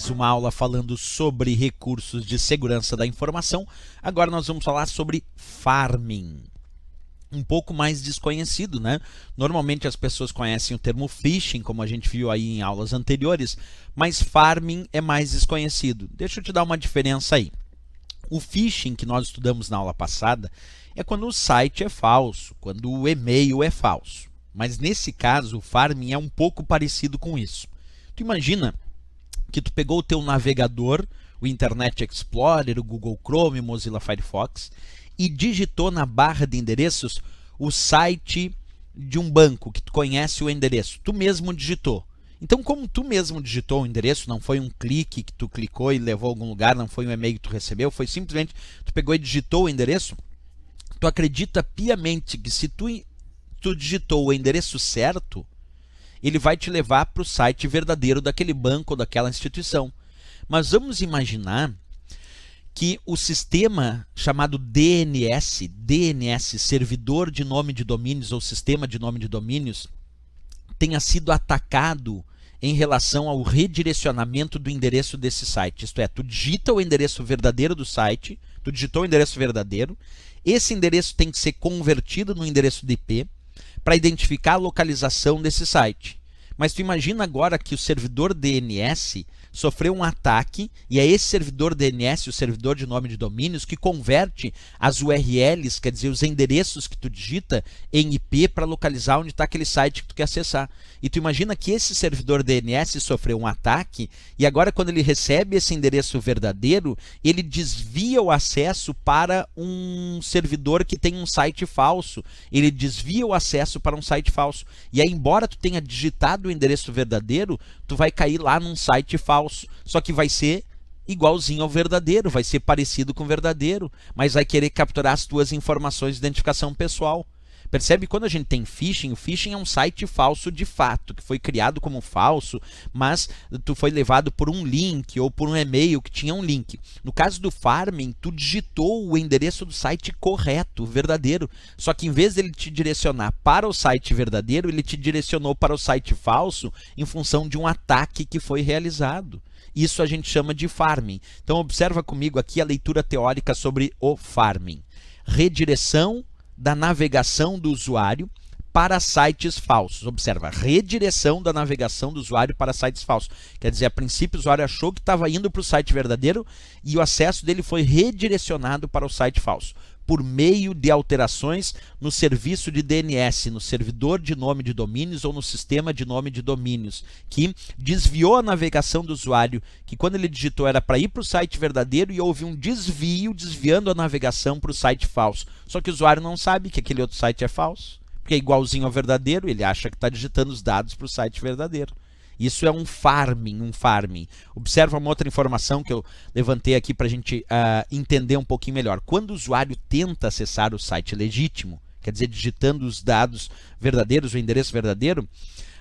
mais uma aula falando sobre recursos de segurança da informação. Agora nós vamos falar sobre farming. Um pouco mais desconhecido, né? Normalmente as pessoas conhecem o termo phishing, como a gente viu aí em aulas anteriores, mas farming é mais desconhecido. Deixa eu te dar uma diferença aí. O phishing que nós estudamos na aula passada é quando o site é falso, quando o e-mail é falso. Mas nesse caso, o farming é um pouco parecido com isso. Tu imagina que tu pegou o teu navegador, o Internet Explorer, o Google Chrome, o Mozilla Firefox, e digitou na barra de endereços o site de um banco que tu conhece o endereço. Tu mesmo digitou. Então, como tu mesmo digitou o endereço, não foi um clique que tu clicou e levou a algum lugar, não foi um e-mail que tu recebeu, foi simplesmente tu pegou e digitou o endereço, tu acredita piamente que se tu digitou o endereço certo, ele vai te levar para o site verdadeiro daquele banco ou daquela instituição. Mas vamos imaginar que o sistema chamado DNS, servidor de nome de domínios ou sistema de nome de domínios, tenha sido atacado em relação ao redirecionamento do endereço desse site. Isto é, tu digita o endereço verdadeiro do site, tu digitou o endereço verdadeiro, esse endereço tem que ser convertido no endereço de IP para identificar a localização desse site. Mas tu imagina agora que o servidor DNS sofreu um ataque e é esse servidor DNS, o servidor de nome de domínios, que converte as URLs, quer dizer, os endereços que tu digita em IP para localizar onde está aquele site que tu quer acessar. E tu imagina que esse servidor DNS sofreu um ataque e agora quando ele recebe esse endereço verdadeiro, ele desvia o acesso para um servidor que tem um site falso. Ele desvia o acesso para um site falso. E aí, embora tu tenha digitado o endereço verdadeiro, tu vai cair lá num site falso. Só que vai ser igualzinho ao verdadeiro, vai ser parecido com o verdadeiro, mas vai querer capturar as tuas informações de identificação pessoal. Percebe? Quando a gente tem phishing, o phishing é um site falso de fato, que foi criado como falso, mas tu foi levado por um link ou por um e-mail que tinha um link. No caso do farming, tu digitou o endereço do site correto, verdadeiro, só que em vez dele te direcionar para o site verdadeiro, ele te direcionou para o site falso em função de um ataque que foi realizado. Isso a gente chama de farming. Então observa comigo aqui a leitura teórica sobre o farming. Redireção da navegação do usuário para sites falsos. Observa, redireção da navegação do usuário para sites falsos. Quer dizer, a princípio o usuário achou que estava indo para o site verdadeiro e o acesso dele foi redirecionado para o site falso, por meio de alterações no serviço de DNS, no servidor de nome de domínios ou no sistema de nome de domínios, que desviou a navegação do usuário, que quando ele digitou era para ir para o site verdadeiro e houve um desvio, desviando a navegação para o site falso. Só que o usuário não sabe que aquele outro site é falso, porque é igualzinho ao verdadeiro, ele acha que está digitando os dados para o site verdadeiro. Isso é um farming, Observa uma outra informação que eu levantei aqui para a gente entender um pouquinho melhor. Quando o usuário tenta acessar o site legítimo, quer dizer, digitando os dados verdadeiros, o endereço verdadeiro,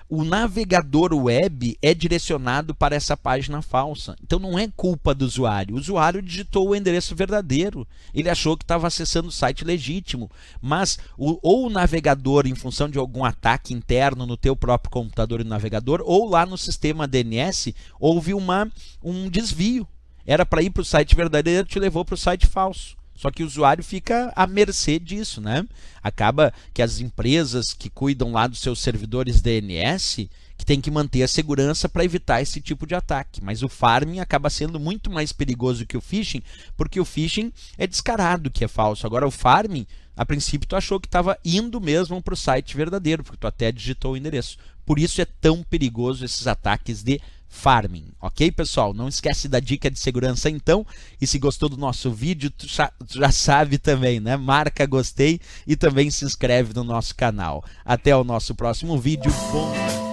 o navegador web é direcionado para essa página falsa. Então não é culpa do usuário. O usuário digitou o endereço verdadeiro. Ele achou que estava acessando o site legítimo. Mas ou o navegador, em função de algum ataque interno no teu próprio computador e navegador, ou lá no sistema DNS, houve um desvio. Era para ir para o site verdadeiro, te levou para o site falso. Só que o usuário fica à mercê disso, né? Acaba que as empresas que cuidam lá dos seus servidores DNS, que tem que manter a segurança para evitar esse tipo de ataque. Mas o farming acaba sendo muito mais perigoso que o phishing, porque o phishing é descarado que é falso. Agora o farming, a princípio tu achou que estava indo mesmo para o site verdadeiro, porque tu até digitou o endereço. Por isso é tão perigoso esses ataques de farming, ok, pessoal? Não esquece da dica de segurança então, e se gostou do nosso vídeo, tu já sabe também, né? Marca gostei e também se inscreve no nosso canal. Até o nosso próximo vídeo. Bom